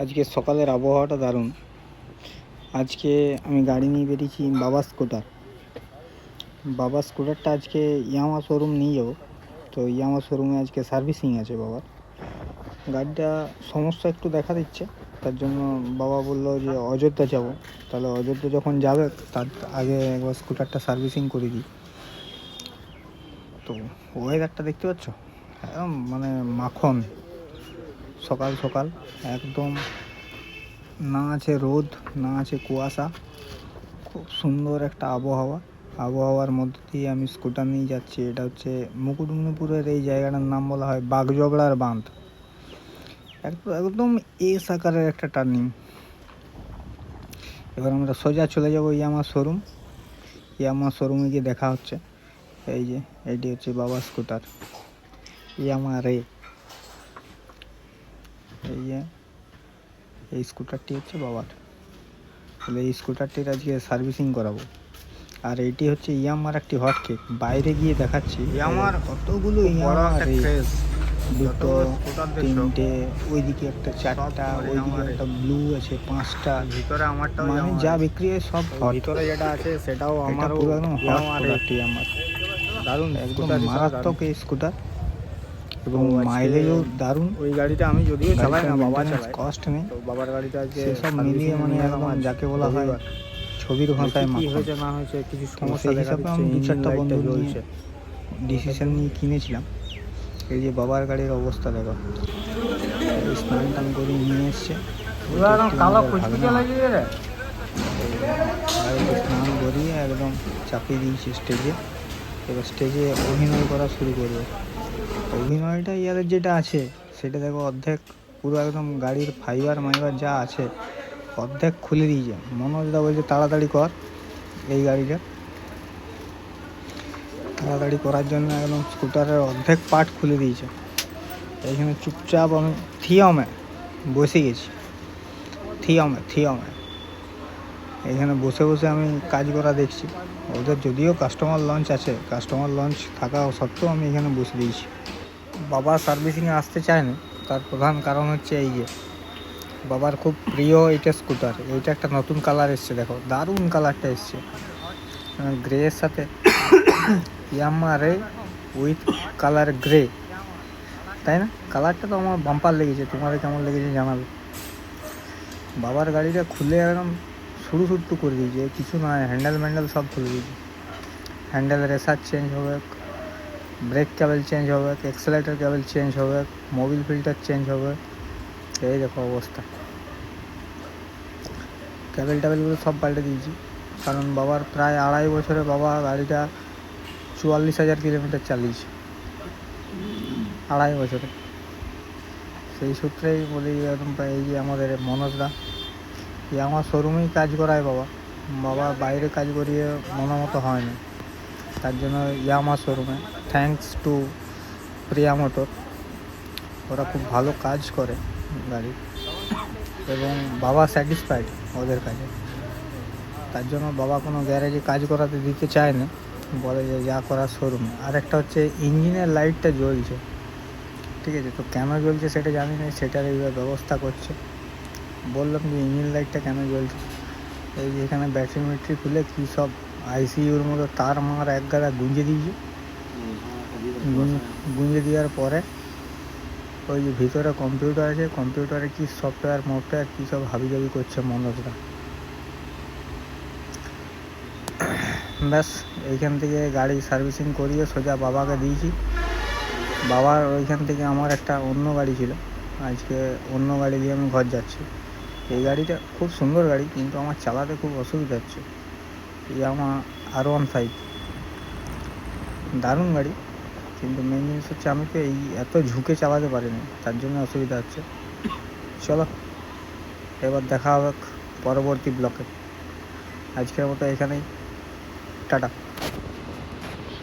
আজকে সকালের আবহাওয়াটা দারুণ। আজকে আমি গাড়ি নিয়ে বেরিয়েছি বাবা স্কুটারটা আজকে ইয়ামাহা শোরুম নিয়ে যাবো। তো ইয়ামাহা শোরুমে আজকে সার্ভিসিং আছে বাবার। গাড়িটা সমস্যা একটু দেখা দিচ্ছে, তার জন্য বাবা বললো যে অযোধ্যা যাব। তাহলে অযোধ্যা যখন যাবে তার আগে একবার স্কুটারটা সার্ভিসিং করে দিই। তো ওয়েদারটা দেখতে পাচ্ছ, একদম মানে মাখন। সকাল সকাল একদম, না আছে রোদ না আছে কুয়াশা, খুব সুন্দর একটা আবহাওয়ার মধ্যে দিয়ে আমি স্কুটার নিয়ে যাচ্ছি। এটা হচ্ছে মুকুটমণিপুরের এই জায়গাটার নাম বলা হয় বাগজগড়ার বাঁধ। একদম এস আকারের একটা টার্নিং। এবার আমরা সোজা চলে যাবো ইয়ামাহা শোরুমে গিয়ে দেখা হচ্ছে। এই যে এটি হচ্ছে বাবার স্কুটার ইয়ামাহা রে। এই স্কুটারটি হচ্ছে বাবার। তাহলে এই স্কুটারটির আজকে সার্ভিসিং করাবো। আর এইটি হচ্ছে ইয়ামাহার একটি হটকেক, বাইরে গিয়ে দেখাচ্ছি। ইয়ামাহার কতগুলো ইয়ামাহা রে, দুটো তিনটে, ওইদিকে একটা চারটা, ওইদিকে একটা ব্লু আছে পাঁচটা, ভিতরে আমারটা মানে যা বিক্রি হয় সব ভিতরে যেটা আছে সেটাও আমার। পুরো একদম হট প্রোডাক্ট ইয়ামাহার, দারুণ একদম মারাত্মক এই স্কুটার, এবং মাইলেজও দারুণ। ওই গাড়িটা আমি যদিও চালাই না, বাবা চালায়, কষ্ট নেই। তো বাবার গাড়িটা সেসব মিলিয়ে মানে একদম যাকে বলা হয় ছবির ভাষায় কি হয়েছে না হয়েছে কিছু সমস্যা দেখা দিচ্ছে। আমি দু চারটা বন্ধু নিয়ে ডিসিশন নিয়ে কিনেছিলাম। এই যে বাবার গাড়ির অবস্থা দেখো, স্নান টান করে নিয়ে এসছে, গাড়িতে স্নান করিয়ে একদম চাপিয়ে দিয়েছি স্টেজে। এবার স্টেজে অভিনয় করা শুরু করবে। অভিনয়টা ইয়াদের যেটা আছে সেটা দেখো, অর্ধেক পুরো একদম গাড়ির ফাইবার যা আছে অর্ধেক খুলে দিয়েছে। মনোজদা বলছে তাড়াতাড়ি কর এই গাড়িটা। তাড়াতাড়ি করার জন্য একদম স্কুটারের অর্ধেক পার্ট খুলে দিয়েছে। এইখানে চুপচাপ আমি থিয়মে বসে গেছি, থিয়মে এইখানে বসে বসে আমি কাজ করা দেখছি। ওদের যদিও কাস্টমার লঞ্চ আছে, কাস্টমার লঞ্চ থাকা সত্ত্বেও আমি এখানে বসে দিয়েছি। বাবা সার্ভিসিংয়ে আসতে চায় না, তার প্রধান কারণ হচ্ছে এই যে বাবার খুব প্রিয় এইটা স্কুটার। এইটা একটা নতুন কালার এসছে, দেখো দারুণ কালারটা এসছে, গ্রের সাথে ইয়ামাহা রে উইথ কালার গ্রে, তাই না? কালারটা তো আমার বাম্পার লেগেছে, তোমাদের কেমন লেগেছে জানাবে। বাবার গাড়িটা খুলে একদম শুরু করে দিয়েছে, কিছু নয়, হ্যান্ডেল সব খুলে দিয়েছে। হ্যান্ডেল রেসার চেঞ্জ হবে, ব্রেক কেবল চেঞ্জ হবে, এক্সেলেটর কেবল চেঞ্জ হবে, মোবিল ফিল্টার চেঞ্জ হবে। এই দেখো অবস্থা, কেবলগুলো সব পাল্টে দিয়েছি। কারণ বাবার প্রায় 2.5 বছরে বাবা গাড়িটা 44,000 কিলোমিটার চালিয়েছে 2.5 বছরে। সেই সূত্রেই বলি একদম, এই যে আমাদের মনোজদা আমার শোরুমেই কাজ করায় বাবা বাইরে কাজ করিয়ে মনের মতো হয় না, তার জন্য ইয়ামাহা শোরুমে থ্যাঙ্কস টু প্রিয়া মোটর, ওরা খুব ভালো কাজ করে গাড়ি, এবং বাবা স্যাটিসফাইড ওদের কাজে। তার জন্য বাবা কোনো গ্যারেজে কাজ করাতে দিতে চায় না, বলে যে যা করার শোরুমে। আর একটা হচ্ছে ইঞ্জিনের লাইটটা জ্বলছে, ঠিক আছে, তো কেন জ্বলছে সেটা জানি না, সেটার এইভাবে ব্যবস্থা করছে। বললাম যে ইঞ্জিন লাইটটা কেন জ্বলছে, এই যে এখানে ব্যাটারি মেট্রি খুলে কী সব আইসিইউর মতো তার এক গাদা গুঁজে দিয়েছে। গুঁজে দেওয়ার পরে ওই যে ভিতরে কম্পিউটার আছে, কম্পিউটারে কি সফটওয়্যার কী সব হাবিজাবি করছে মনোজরা। ব্যাস এইখান থেকে গাড়ি সার্ভিসিং করিয়ে সোজা বাবাকে দিয়েছি। বাবার ওইখান থেকে আমার একটা অন্য গাড়ি ছিল, আজকে অন্য গাড়ি দিয়ে আমি ঘর যাচ্ছি। এই গাড়িটা খুব সুন্দর গাড়ি, কিন্তু আমার চালাতে খুব অসুবিধা হচ্ছে। ইয়ামাহা R15 দারুণ গাড়ি, কিন্তু মেন জিনিস হচ্ছে আমি তো এই এত ঝুঁকে চালাতে পারিনি, তার জন্য অসুবিধা হচ্ছে। চলো এবার দেখা হবে পরবর্তী ব্লকে। আজকের মতো এখানেই, টাটা।